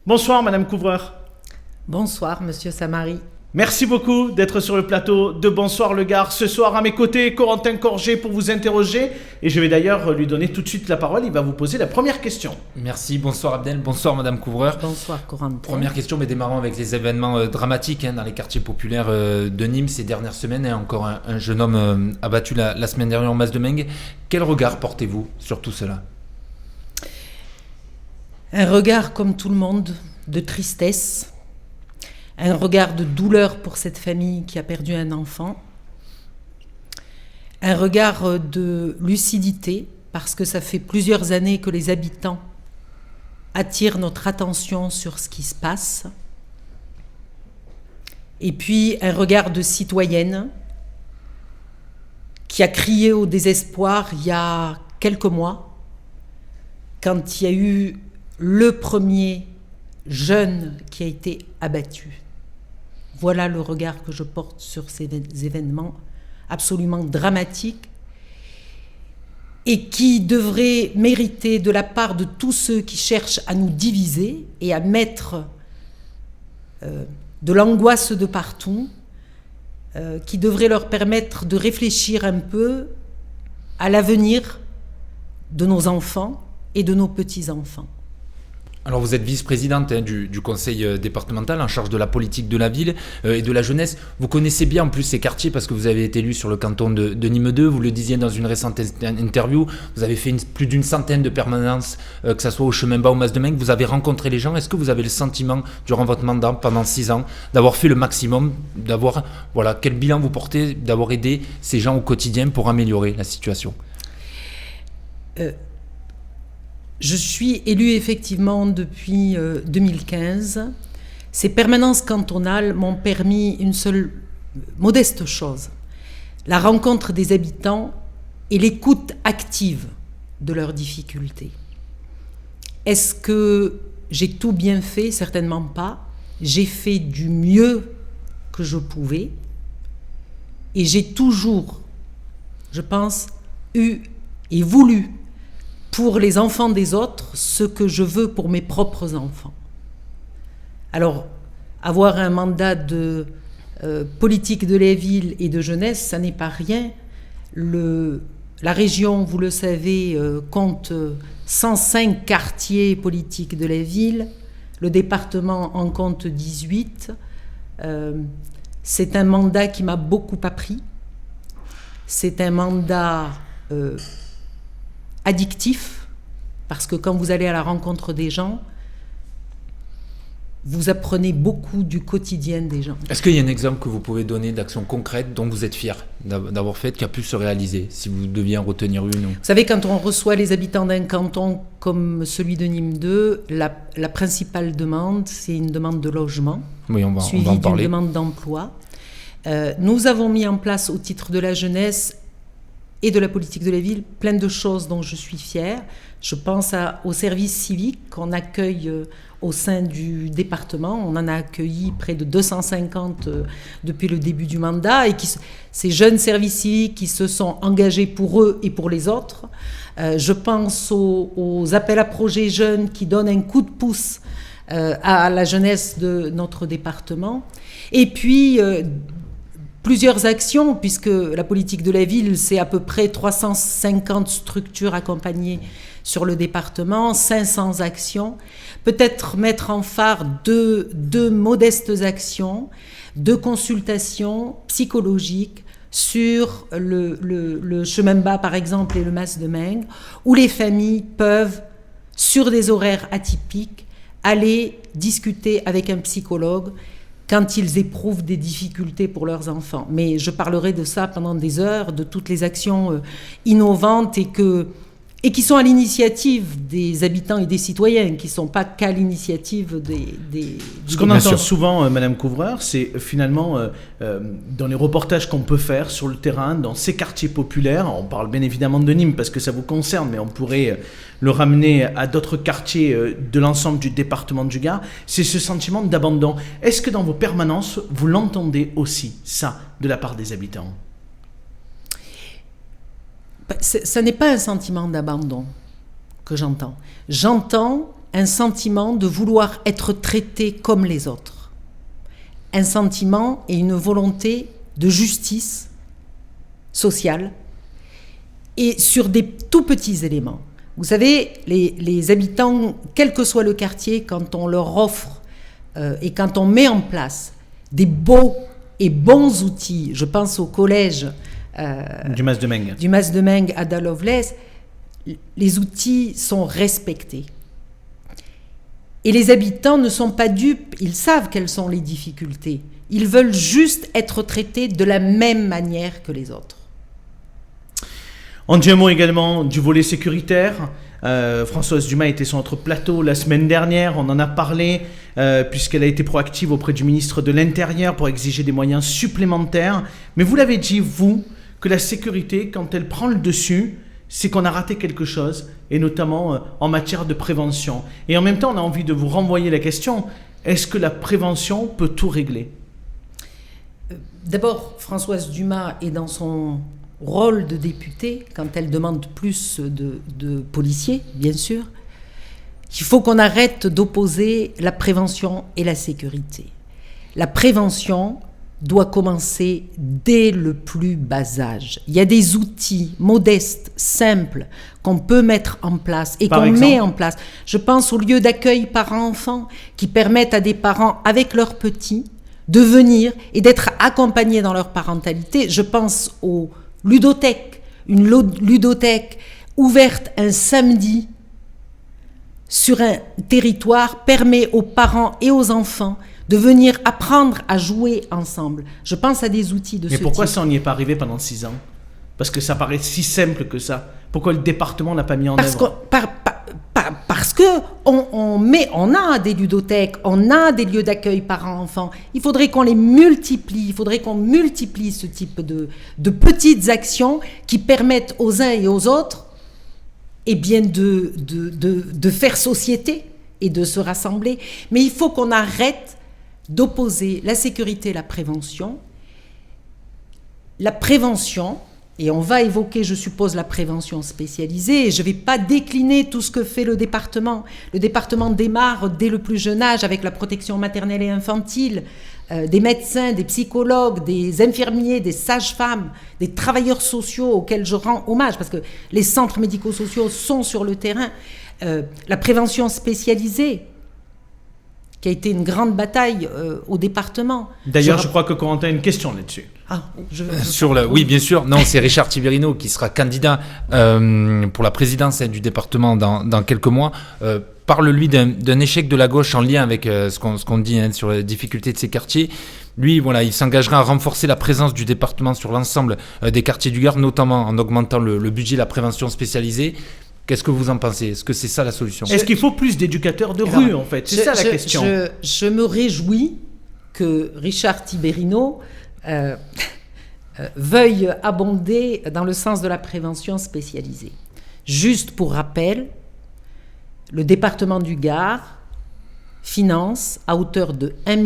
Bonsoir Madame Couvreur. Bonsoir Monsieur Samari. Merci beaucoup d'être sur le plateau de Bonsoir le Gard. Ce soir à mes côtés, Corentin Corget pour vous interroger. Et je vais d'ailleurs lui donner tout de suite la parole. Il va vous poser la première question. Merci, bonsoir Abdel, bonsoir Madame Couvreur. Bonsoir Corentin. Première question, mais démarrons avec les événements dramatiques dans les quartiers populaires de Nîmes ces dernières semaines. Encore un jeune homme abattu la semaine dernière en Mas de Mengue. Quel regard portez-vous sur tout cela ? Un regard comme tout le monde, de tristesse. Un regard de douleur pour cette famille qui a perdu un enfant. Un regard de lucidité, parce que ça fait plusieurs années que les habitants attirent notre attention sur ce qui se passe. Et puis un regard de citoyenne qui a crié au désespoir il y a quelques mois, quand il y a eu le premier jeune qui a été abattu. Voilà le regard que je porte sur ces événements absolument dramatiques et qui devraient mériter de la part de tous ceux qui cherchent à nous diviser et à mettre de l'angoisse de partout, qui devraient leur permettre de réfléchir un peu à l'avenir de nos enfants et de nos petits-enfants. Alors vous êtes vice-présidente du conseil départemental en charge de la politique de la ville et de la jeunesse. Vous connaissez bien en plus ces quartiers parce que vous avez été élu sur le canton de Nîmes 2. Vous le disiez dans une récente interview. Vous avez fait plus d'une centaine de permanences, que ce soit au Chemin Bas ou Mas de Mengue. Vous avez rencontré les gens. Est-ce que vous avez le sentiment, durant votre mandat, pendant 6 ans, d'avoir fait le maximum, quel bilan vous portez, d'avoir aidé ces gens au quotidien pour améliorer la situation ? Je suis élue effectivement depuis 2015. Ces permanences cantonales m'ont permis une seule modeste chose, la rencontre des habitants et l'écoute active de leurs difficultés. Est-ce que j'ai tout bien fait ? Certainement pas. J'ai fait du mieux que je pouvais et j'ai toujours, je pense, eu et voulu pour les enfants des autres ce que je veux pour mes propres enfants. Alors, avoir un mandat de politique de la ville et de jeunesse, ça n'est pas rien. La région, vous le savez, compte 105 quartiers politiques de la ville. Le département en compte 18. C'est un mandat qui m'a beaucoup appris. C'est un mandat addictif, parce que quand vous allez à la rencontre des gens, vous apprenez beaucoup du quotidien des gens. Est-ce qu'il y a un exemple que vous pouvez donner d'action concrète dont vous êtes fier d'avoir fait, qui a pu se réaliser, si vous deviez en retenir une ? Vous savez, quand on reçoit les habitants d'un canton comme celui de Nîmes 2, la principale demande, c'est une demande de logement, oui, on va en suivie parler. d'une demande d'emploi. Nous avons mis en place, au titre de la jeunesse et de la politique de la ville, plein de choses dont je suis fière. Je pense au service civique qu'on accueille au sein du département. On en a accueilli près de 250 depuis le début du mandat, et ces jeunes services civiques qui se sont engagés pour eux et pour les autres. Je pense aux appels à projets jeunes qui donnent un coup de pouce à la jeunesse de notre département. Et puis plusieurs actions, puisque la politique de la ville, c'est à peu près 350 structures accompagnées sur le département, 500 actions. Peut-être mettre en phare deux modestes actions de consultation psychologique sur le Chemin Bas, par exemple, et le Mas de Mengue, où les familles peuvent, sur des horaires atypiques, aller discuter avec un psychologue quand ils éprouvent des difficultés pour leurs enfants. Mais je parlerai de ça pendant des heures, de toutes les actions innovantes et qui sont à l'initiative des habitants et des citoyens, qui ne sont pas qu'à l'initiative des Ce qu'on entend souvent, Madame Couvreur, c'est finalement, dans les reportages qu'on peut faire sur le terrain, dans ces quartiers populaires, on parle bien évidemment de Nîmes parce que ça vous concerne, mais on pourrait le ramener à d'autres quartiers de l'ensemble du département du Gard, c'est ce sentiment d'abandon. Est-ce que dans vos permanences, vous l'entendez aussi, ça, de la part des habitants ? Ce n'est pas un sentiment d'abandon que j'entends. J'entends un sentiment de vouloir être traité comme les autres. Un sentiment et une volonté de justice sociale et sur des tout petits éléments. Vous savez, les habitants, quel que soit le quartier, quand on leur offre et quand on met en place des beaux et bons outils, je pense au collège du Mas de Meng. Du Mas de Meng à Lovelace, les outils sont respectés. Et les habitants ne sont pas dupes, ils savent quelles sont les difficultés. Ils veulent juste être traités de la même manière que les autres. On dit un mot également du volet sécuritaire. Françoise Dumas était sur notre plateau la semaine dernière, on en a parlé, puisqu'elle a été proactive auprès du ministre de l'Intérieur pour exiger des moyens supplémentaires. Mais vous l'avez dit, vous, que la sécurité, quand elle prend le dessus, c'est qu'on a raté quelque chose, et notamment en matière de prévention. Et en même temps, on a envie de vous renvoyer la question, est-ce que la prévention peut tout régler ? D'abord, Françoise Dumas est dans son rôle de députée, quand elle demande plus de policiers, bien sûr. Il faut qu'on arrête d'opposer la prévention et la sécurité. La prévention doit commencer dès le plus bas âge. Il y a des outils modestes, simples, qu'on peut mettre en place et qu'on met en place. Je pense aux lieux d'accueil parents-enfants qui permettent à des parents, avec leurs petits, de venir et d'être accompagnés dans leur parentalité. Je pense aux ludothèques. Une ludothèque ouverte un samedi sur un territoire permet aux parents et aux enfants de venir apprendre à jouer ensemble. Je pense à des outils de ce type. Mais pourquoi ça, on n'y est pas arrivé pendant 6 ans ? Parce que ça paraît si simple que ça. Pourquoi le département n'a pas mis en œuvre ? Parce que on a des ludothèques, on a des lieux d'accueil parents-enfants. Il faudrait qu'on les multiplie, il faudrait qu'on multiplie ce type de petites actions qui permettent aux uns et aux autres de faire société et de se rassembler. Mais il faut qu'on arrête d'opposer la sécurité et la prévention. La prévention, et on va évoquer, je suppose, la prévention spécialisée, et je ne vais pas décliner tout ce que fait le département. Le département démarre dès le plus jeune âge avec la protection maternelle et infantile, des médecins, des psychologues, des infirmiers, des sages-femmes, des travailleurs sociaux auxquels je rends hommage, parce que les centres médico-sociaux sont sur le terrain. La prévention spécialisée, qui a été une grande bataille au département. D'ailleurs, je crois que Corentin a une question là-dessus. Oui, bien sûr. Non, c'est Richard Tiberino qui sera candidat pour la présidence du département dans quelques mois. Parle, lui, d'un échec de la gauche en lien avec ce qu'on dit sur les difficultés de ces quartiers. Lui, voilà, il s'engagera à renforcer la présence du département sur l'ensemble des quartiers du Gard, notamment en augmentant le budget de la prévention spécialisée. Qu'est-ce que vous en pensez ? Est-ce que c'est ça la solution ? Est-ce qu'il faut plus d'éducateurs de rue, en fait ? C'est ça la question. Je me réjouis que Richard Tiberino veuille abonder dans le sens de la prévention spécialisée. Juste pour rappel, le département du Gard finance à hauteur de 1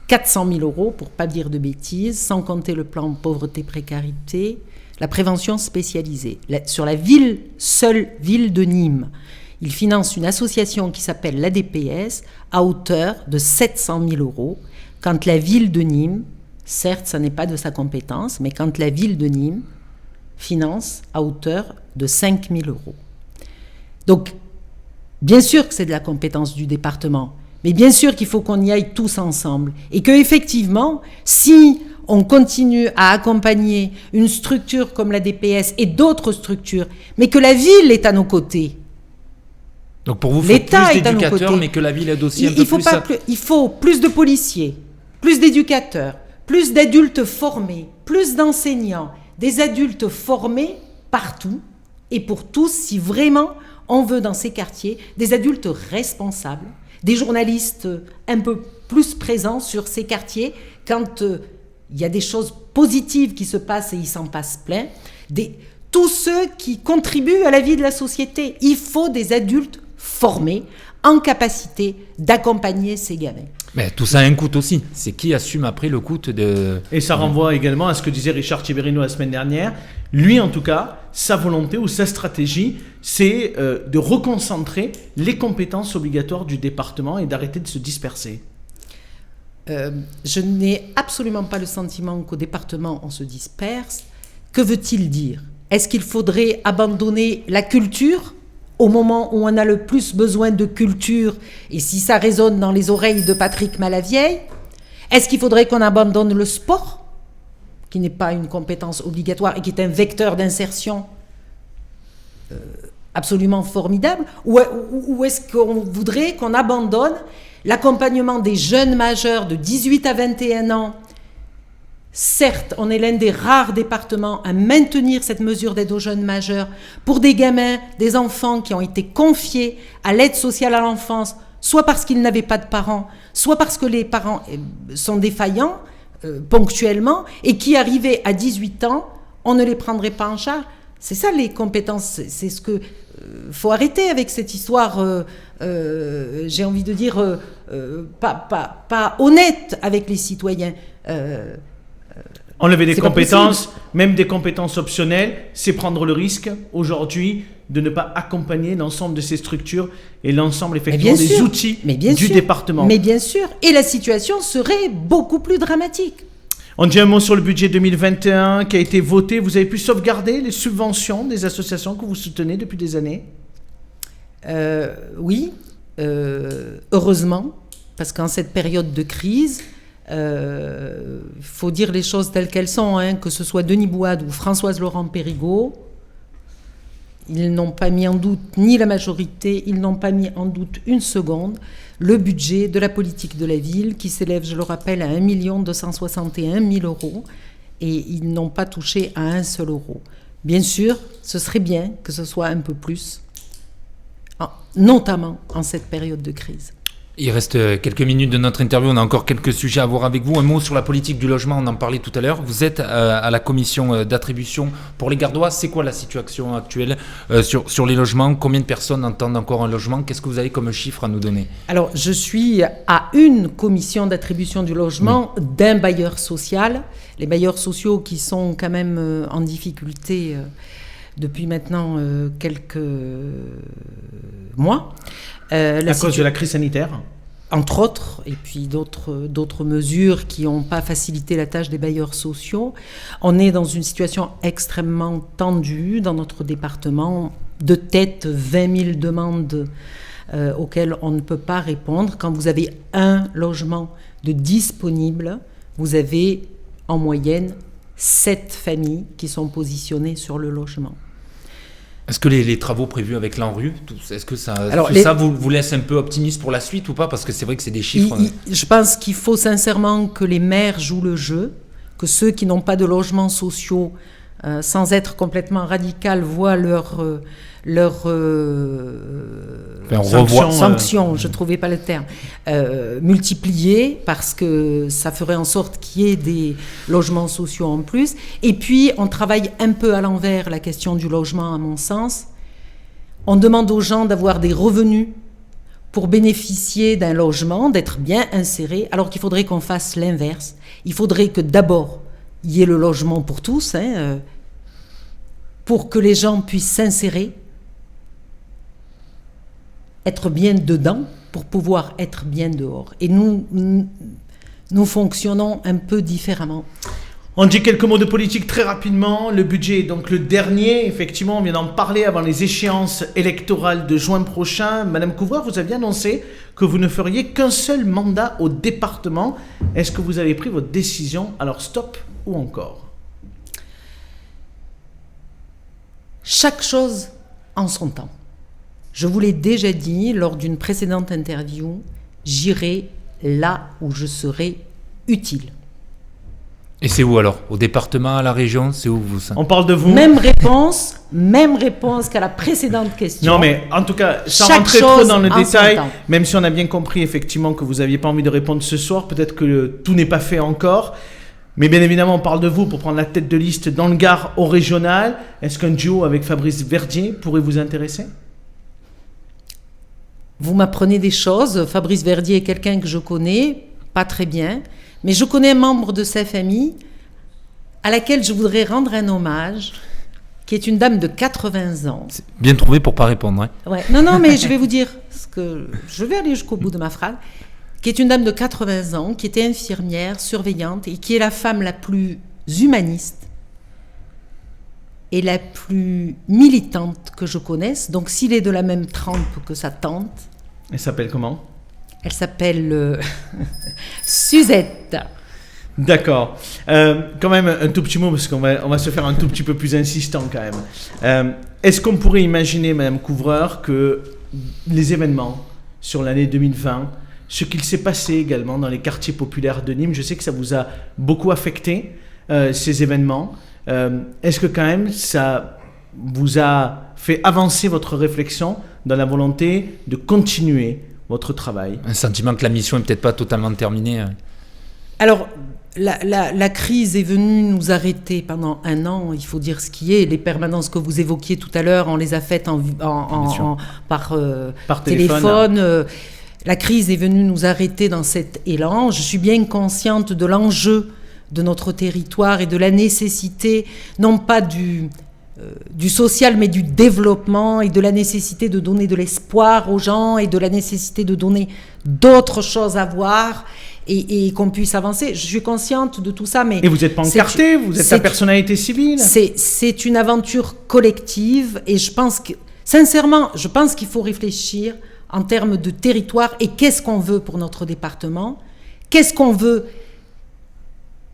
400 000 €, pour ne pas dire de bêtises, sans compter le plan pauvreté-précarité, la prévention spécialisée. Sur la seule ville de Nîmes, il finance une association qui s'appelle l'ADPS à hauteur de 700 000 €, quand la ville de Nîmes, certes, ça n'est pas de sa compétence, mais quand la ville de Nîmes finance à hauteur de 5 000 €. Donc, bien sûr que c'est de la compétence du département, mais bien sûr qu'il faut qu'on y aille tous ensemble. Et qu'effectivement, si on continue à accompagner une structure comme la DPS et d'autres structures, mais que la ville est à nos côtés. Donc pour vous, il faut plus d'éducateurs, mais que la ville aide aussi un peu plus. Il faut plus de policiers, plus d'éducateurs, plus d'adultes formés, plus d'enseignants, des adultes formés partout et pour tous, si vraiment on veut dans ces quartiers des adultes responsables, des journalistes un peu plus présents sur ces quartiers quand il y a des choses positives qui se passent et il s'en passe plein. Tous ceux qui contribuent à la vie de la société. Il faut des adultes formés en capacité d'accompagner ces gamins. Mais tout ça a un coût aussi. C'est qui assume après le coût de... Et ça renvoie également à ce que disait Richard Tiberino la semaine dernière. Lui, en tout cas, sa volonté ou sa stratégie, c'est de reconcentrer les compétences obligatoires du département et d'arrêter de se disperser. Je n'ai absolument pas le sentiment qu'au département, on se disperse. Que veut-il dire ? Est-ce qu'il faudrait abandonner la culture au moment où on a le plus besoin de culture, et si ça résonne dans les oreilles de Patrick Malavieille? Est-ce qu'il faudrait qu'on abandonne le sport, qui n'est pas une compétence obligatoire et qui est un vecteur d'insertion absolument formidable? Ou est-ce qu'on voudrait qu'on abandonne l'accompagnement des jeunes majeurs de 18 à 21 ans? Certes, on est l'un des rares départements à maintenir cette mesure d'aide aux jeunes majeurs pour des gamins, des enfants qui ont été confiés à l'aide sociale à l'enfance, soit parce qu'ils n'avaient pas de parents, soit parce que les parents sont défaillants ponctuellement, et qui, arrivés à 18 ans, on ne les prendrait pas en charge. C'est ça les compétences, c'est ce que... faut arrêter avec cette histoire, j'ai envie de dire, pas honnête avec les citoyens. Enlever des compétences, même des compétences optionnelles, c'est prendre le risque aujourd'hui de ne pas accompagner l'ensemble de ces structures et l'ensemble effectivement des outils du département. Mais bien sûr, et la situation serait beaucoup plus dramatique. On dit un mot sur le budget 2021 qui a été voté. Vous avez pu sauvegarder les subventions des associations que vous soutenez depuis des années ? Oui, heureusement, parce qu'en cette période de crise, faut dire les choses telles qu'elles sont, que ce soit Denis Bouad ou Françoise Laurent-Périgot, ils n'ont pas mis en doute ni la majorité, ils n'ont pas mis en doute une seconde le budget de la politique de la ville qui s'élève, je le rappelle, à 1 261 000 €, et ils n'ont pas touché à un seul euro. Bien sûr, ce serait bien que ce soit un peu plus, notamment en cette période de crise. Il reste quelques minutes de notre interview, on a encore quelques sujets à voir avec vous. Un mot sur la politique du logement, on en parlait tout à l'heure. Vous êtes à la commission d'attribution pour les Gardois. C'est quoi la situation actuelle sur les logements ? Combien de personnes entendent encore un logement ? Qu'est-ce que vous avez comme chiffre à nous donner ? Alors, je suis à une commission d'attribution du logement d'un bailleur social. Les bailleurs sociaux qui sont quand même en difficulté depuis maintenant quelques mois. À cause de la crise sanitaire ? Entre autres, et puis d'autres mesures qui n'ont pas facilité la tâche des bailleurs sociaux. On est dans une situation extrêmement tendue dans notre département. De tête, 20 000 demandes auxquelles on ne peut pas répondre. Quand vous avez un logement de disponible, vous avez en moyenne 7 familles qui sont positionnées sur le logement. Est-ce que les travaux prévus avec l'ANRU, est-ce que ça vous laisse un peu optimiste pour la suite ou pas ? Parce que c'est vrai que c'est des chiffres... Je pense qu'il faut sincèrement que les maires jouent le jeu, que ceux qui n'ont pas de logements sociaux, sans être complètement radical, voient leur sanction, je ne trouvais pas le terme, multipliée, parce que ça ferait en sorte qu'il y ait des logements sociaux en plus. Et puis, on travaille un peu à l'envers la question du logement, à mon sens. On demande aux gens d'avoir des revenus pour bénéficier d'un logement, d'être bien insérés, alors qu'il faudrait qu'on fasse l'inverse. Il faudrait que d'abord, il y ait le logement pour tous, pour que les gens puissent s'insérer, être bien dedans pour pouvoir être bien dehors. Et nous fonctionnons un peu différemment. On dit quelques mots de politique très rapidement. Le budget est donc le dernier. Effectivement, on vient d'en parler avant les échéances électorales de juin prochain. Madame Couvreur, vous aviez annoncé que vous ne feriez qu'un seul mandat au département. Est-ce que vous avez pris votre décision ? Alors stop ou encore ? Chaque chose en son temps. Je vous l'ai déjà dit lors d'une précédente interview, j'irai là où je serai utile. Et c'est où alors ? Au département, à la région ? C'est où vous ? On parle de vous. Même réponse qu'à la précédente question. Non, mais en tout cas, sans rentrer trop dans le détail, même si on a bien compris effectivement que vous n'aviez pas envie de répondre ce soir, peut-être que tout n'est pas fait encore. Mais bien évidemment, on parle de vous pour prendre la tête de liste dans le Gard au régional. Est-ce qu'un duo avec Fabrice Verdier pourrait vous intéresser ? vous m'apprenez des choses. Fabrice Verdier est quelqu'un que je connais, pas très bien, mais je connais un membre de sa famille à laquelle je voudrais rendre un hommage, qui est une dame de 80 ans. C'est bien trouvé pour pas répondre. Hein. Ouais. Non, mais je vais vous dire, je vais aller jusqu'au bout de ma phrase, qui est une dame de 80 ans, qui était infirmière, surveillante, et qui est la femme la plus humaniste et la plus militante que je connaisse. Donc, s'il est de la même trempe que sa tante... Elle s'appelle comment ? Elle s'appelle Suzette. D'accord. Quand même, un tout petit mot, parce qu'on va se faire un tout petit peu plus insistant quand même. Est-ce qu'on pourrait imaginer, Madame Couvreur, que les événements sur l'année 2020, ce qu'il s'est passé également dans les quartiers populaires de Nîmes, je sais que ça vous a beaucoup affecté, ces événements. Est-ce que quand même ça vous a fait avancer votre réflexion dans la volonté de continuer votre travail ? Un sentiment que la mission n'est peut-être pas totalement terminée. Alors, la crise est venue nous arrêter pendant 1 an, il faut dire ce qui est. Les permanences que vous évoquiez tout à l'heure, on les a faites par téléphone. La crise est venue nous arrêter dans cet élan. Je suis bien consciente de l'enjeu de notre territoire et de la nécessité, non pas du social, mais du développement, et de la nécessité de donner de l'espoir aux gens et de la nécessité de donner d'autres choses à voir et qu'on puisse avancer. Je suis consciente de tout ça, mais... Et vous n'êtes pas encarté, vous êtes la personnalité civile. C'est une aventure collective, et je pense que, sincèrement, je pense qu'il faut réfléchir en termes de territoire et qu'est-ce qu'on veut pour notre département, qu'est-ce qu'on veut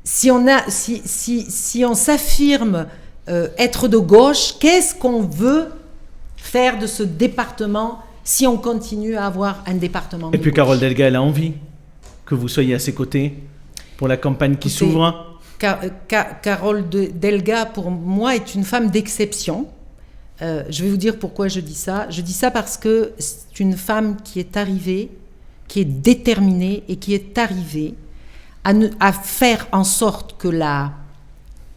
si on s'affirme être de gauche, qu'est-ce qu'on veut faire de ce département si on continue à avoir un département de gauche. Et puis Carole Delga, elle a envie que vous soyez à ses côtés pour la campagne qui s'ouvre. Carole Delga, pour moi, est une femme d'exception. Je vais vous dire pourquoi je dis ça. Je dis ça parce que c'est une femme qui est arrivée, qui est déterminée et qui est arrivée à faire en sorte que la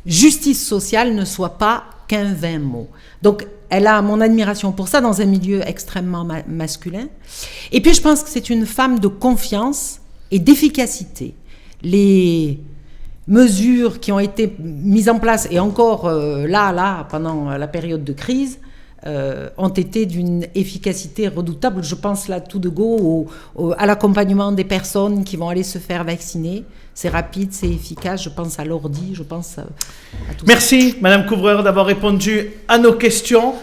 justice sociale ne soit pas qu'un vain mot. Donc, elle a mon admiration pour ça dans un milieu extrêmement masculin. Et puis, je pense que c'est une femme de confiance et d'efficacité. Les mesures qui ont été mises en place, et encore là, pendant la période de crise, ont été d'une efficacité redoutable. Je pense là tout de go à l'accompagnement des personnes qui vont aller se faire vacciner. C'est rapide, c'est efficace. Je pense à l'ordi, je pense à tout ça. Merci, Madame Couvreur, d'avoir répondu à nos questions.